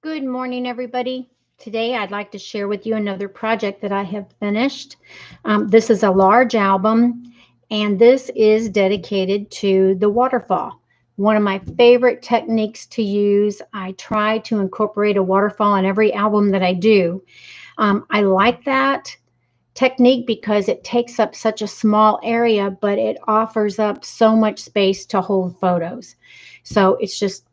Good morning, everybody. Today, I'd like to share with you another project that I have finished. This is a large album, and this is dedicated to the waterfall. One of my favorite techniques to use. I try to incorporate a waterfall in every album that I do. I like that technique because it takes up such a small area, but it offers up so much space to hold photos. So it's just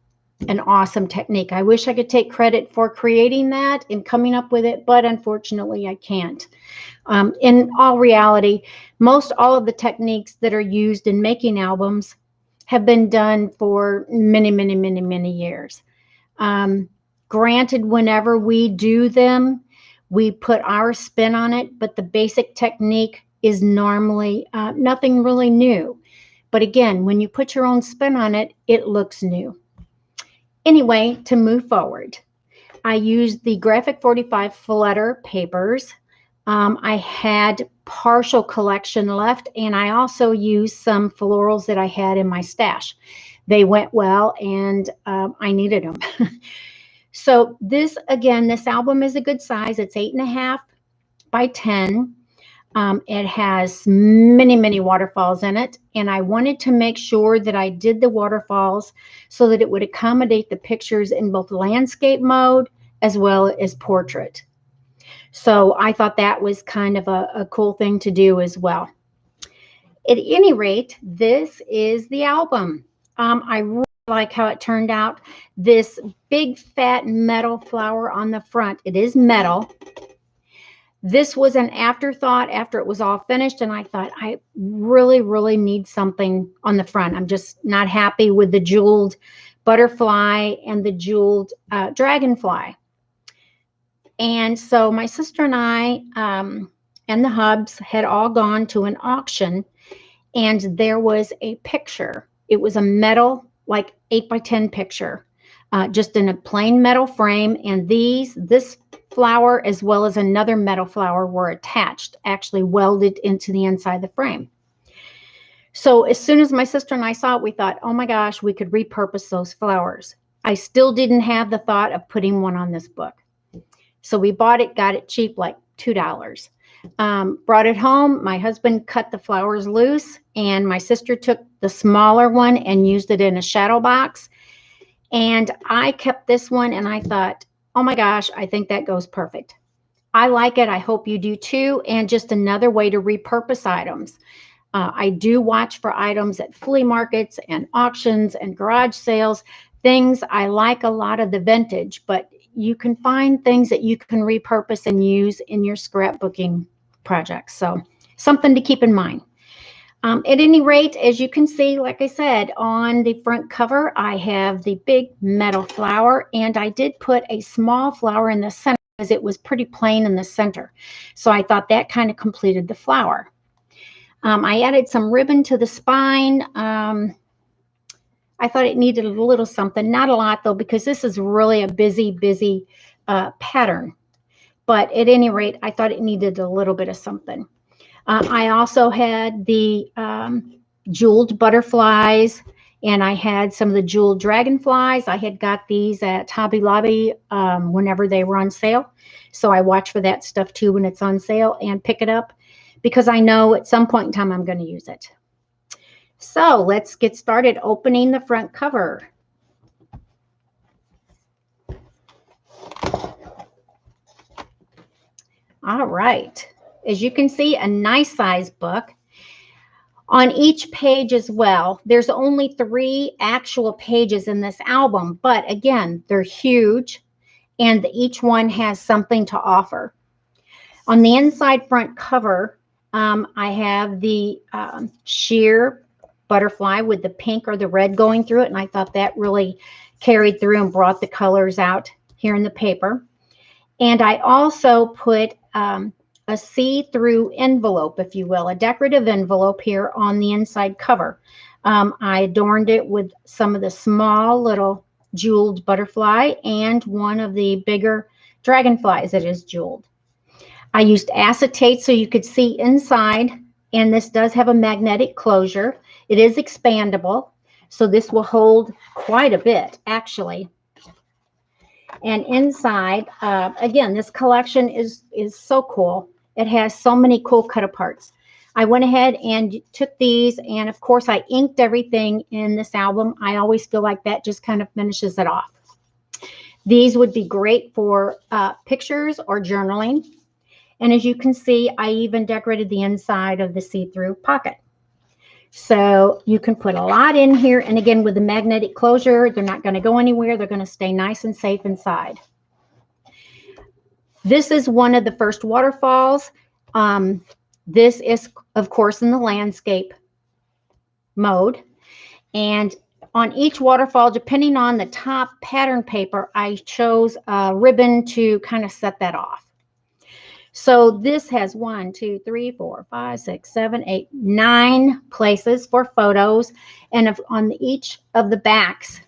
an awesome technique. I wish I could take credit for creating that and coming up with it, but unfortunately I can't. In all reality, most all of the techniques that are used in making albums have been done for many years. Granted, whenever we do them, we put our spin on it, but the basic technique is normally nothing really new. But again, when you put your own spin on it, it looks new. Anyway, to move forward, I used the Graphic 45 Flutter papers. I had partial collection left, and I also used some florals that I had in my stash. They went well, and I needed them. So this album is a good size. It's 8.5 by 10. It has many waterfalls in it, and I wanted to make sure that I did the waterfalls so that it would accommodate the pictures in both landscape mode as well as portrait. So I thought that was kind of a cool thing to do as well. At any rate, this is the album. I really like how it turned out. This big fat metal flower on the front. It is metal. This was an afterthought after it was all finished, and I thought I really need something on the front. I'm just not happy with the jeweled butterfly and the jeweled dragonfly. And so my sister and I and the Hubs had all gone to an auction, and there was a picture. It was a metal, like 8 by 10 picture, just in a plain metal frame, and this flower as well as another metal flower were attached, actually welded into the inside of the frame. So as soon as my sister and I saw it, we thought, oh my gosh, we could repurpose those flowers. I still didn't have the thought of putting one on this book. So we bought it, got it cheap, like $2. Brought it home. My husband cut the flowers loose, and my sister took the smaller one and used it in a shadow box. And I kept this one, and I thought, oh my gosh, I think that goes perfect. I like it. I hope you do too. And just another way to repurpose items. I do watch for items at flea markets and auctions and garage sales. Things I like a lot of the vintage, but you can find things that you can repurpose and use in your scrapbooking projects. So something to keep in mind. At any rate, as you can see, like I said, on the front cover, I have the big metal flower, and I did put a small flower in the center because it was pretty plain in the center. So I thought that kind of completed the flower. I added some ribbon to the spine. I thought it needed a little something, not a lot though, because this is really a busy pattern. But at any rate, I thought it needed a little bit of something. I also had the jeweled butterflies, and I had some of the jeweled dragonflies. I had got these at Hobby Lobby whenever they were on sale. So I watch for that stuff too when it's on sale and pick it up because I know at some point in time I'm going to use it. So let's get started opening the front cover. All right. As you can see, a nice size book. On each page as well, there's only 3 actual pages in this album, but again, they're huge, and each one has something to offer. On the inside front cover, I have the sheer butterfly with the pink or the red going through it, and I thought that really carried through and brought the colors out here in the paper. And I also put a see-through envelope, if you will, a decorative envelope here on the inside cover. I adorned it with some of the small little jeweled butterfly and one of the bigger dragonflies that is jeweled. I used acetate so you could see inside, and this does have a magnetic closure. It is expandable, so this will hold quite a bit, actually. And inside, again, this collection is so cool. It has so many cool cut aparts. I went ahead and took these, and of course I inked everything in this album. I always feel like that just kind of finishes it off. These would be great for pictures or journaling. And as you can see, I even decorated the inside of the see-through pocket. So you can put a lot in here. And again, with the magnetic closure, they're not going to go anywhere. They're going to stay nice and safe inside. This is one of the first waterfalls. This is, of course, in the landscape mode. And on each waterfall, depending on the top pattern paper, I chose a ribbon to kind of set that off. So this has 1, 2, 3, 4, 5, 6, 7, 8, 9 places for photos. And on each of the backs,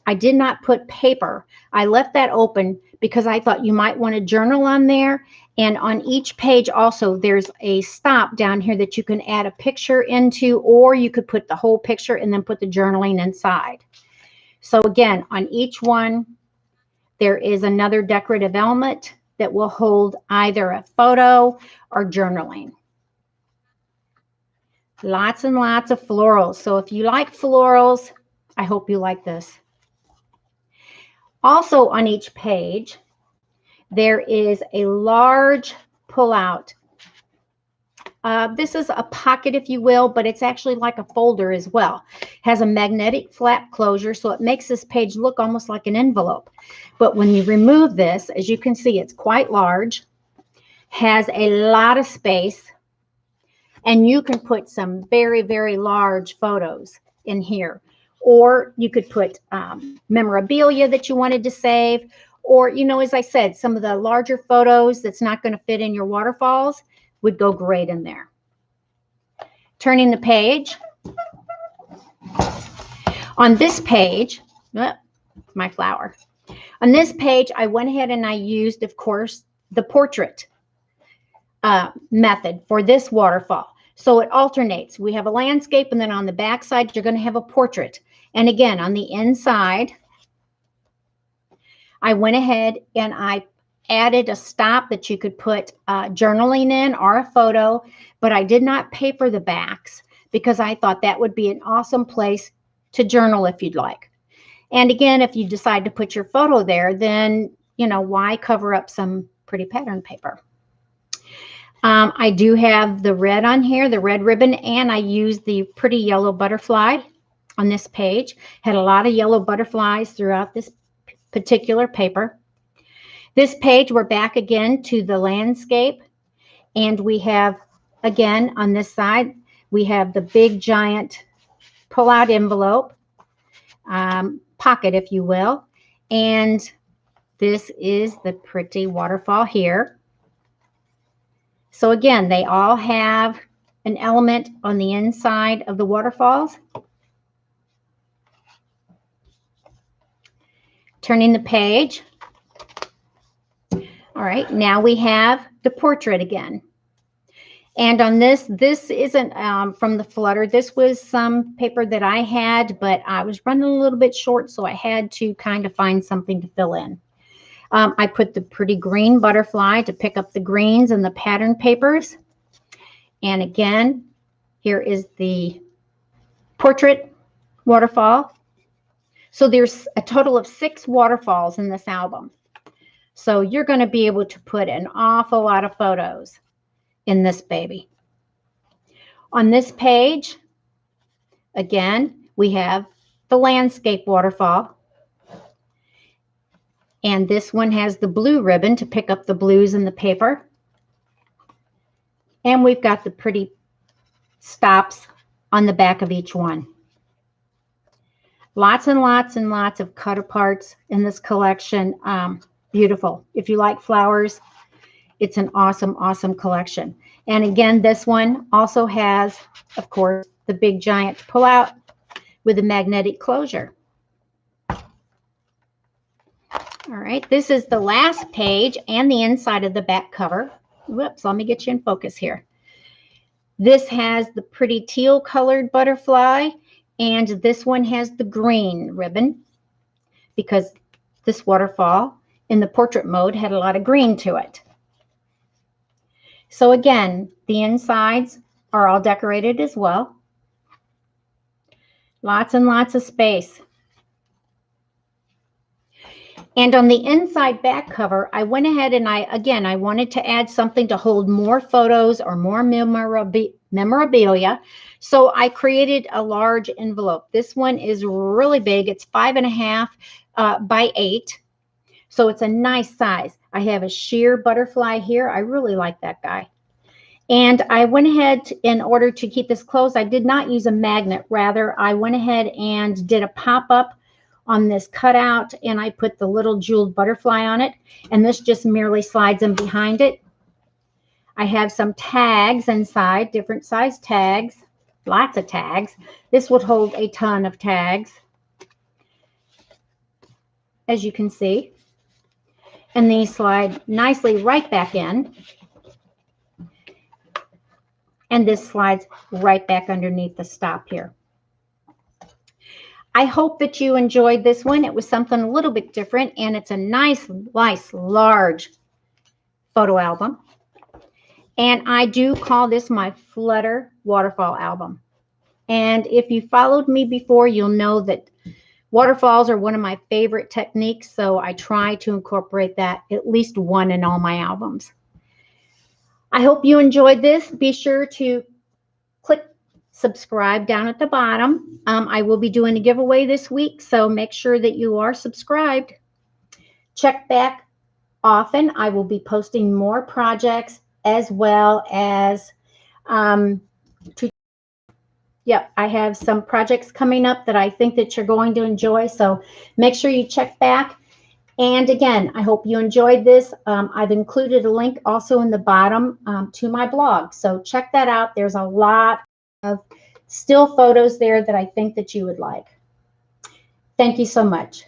I did not put paper. I left that open because I thought you might want to journal on there. And on each page also, there's a stop down here that you can add a picture into, or you could put the whole picture and then put the journaling inside. So again, on each one, there is another decorative element that will hold either a photo or journaling. Lots and lots of florals. So if you like florals, I hope you like this. Also on each page, there is a large pull-out. This is a pocket, if you will, but it's actually like a folder as well. Has a magnetic flap closure, so it makes this page look almost like an envelope. But when you remove this, as you can see, it's quite large, has a lot of space, and you can put some very, very large photos in here. Or you could put memorabilia that you wanted to save. Or, you know, as I said, some of the larger photos that's not going to fit in your waterfalls would go great in there. Turning the page. On this page, my flower. On this page, I went ahead and I used, of course, the portrait method for this waterfall. So it alternates. We have a landscape, and then on the back side, you're going to have a portrait. And again, on the inside, I went ahead and I added a stop that you could put journaling in or a photo, but I did not paper the backs because I thought that would be an awesome place to journal if you'd like. And again, if you decide to put your photo there, then, you know, why cover up some pretty pattern paper? I do have the red on here, the red ribbon, and I used the pretty yellow butterfly on this page. Had a lot of yellow butterflies throughout this particular paper. This page, we're back again to the landscape, and we have, again, on this side, we have the big giant pull-out envelope, pocket, if you will, and this is the pretty waterfall here. So again, they all have an element on the inside of the waterfalls. Turning the page. All right, now we have the portrait again. And on this isn't from the Flutter. This was some paper that I had, but I was running a little bit short, so I had to kind of find something to fill in. I put the pretty green butterfly to pick up the greens and the pattern papers. And again, here is the portrait waterfall. So there's a total of 6 waterfalls in this album. So you're going to be able to put an awful lot of photos in this baby. On this page, again, we have the landscape waterfall. And this one has the blue ribbon to pick up the blues in the paper. And we've got the pretty stops on the back of each one. Lots and lots and lots of cut aparts in this collection. Beautiful. If you like flowers, it's an awesome, awesome collection. And again, this one also has, of course, the big giant pull-out with a magnetic closure. All right, this is the last page and the inside of the back cover. Whoops, let me get you in focus here. This has the pretty teal colored butterfly, and this one has the green ribbon because this waterfall in the portrait mode had a lot of green to it. So again, the insides are all decorated as well. Lots and lots of space. And on the inside back cover, I went ahead and I wanted to add something to hold more photos or more memorabilia. So I created a large envelope. This one is really big. It's 5.5 by 8. So it's a nice size. I have a sheer butterfly here. I really like that guy. And I went ahead, in order to keep this closed, I did not use a magnet. Rather, I went ahead and did a pop-up on this cutout, and I put the little jeweled butterfly on it, and this just merely slides in behind it. I have some tags inside, different size tags, lots of tags. This would hold a ton of tags, as you can see. And these slide nicely right back in. And this slides right back underneath the stop here. I hope that you enjoyed this one. It was something a little bit different, and it's a nice, large photo album. And I do call this my Flutter Waterfall album. And if you followed me before, you'll know that waterfalls are one of my favorite techniques, so I try to incorporate that at least one in all my albums. I hope you enjoyed this. Be sure to click subscribe down at the bottom. I will be doing a giveaway this week, so make sure that you are subscribed. Check back often. I will be posting more projects, as well as I have some projects coming up that I think that you're going to enjoy, so make sure you check back. And again, I hope you enjoyed this. I've included a link also in the bottom to my blog, so check that out. There's a lot of still photos there that I think that you would like. Thank you so much.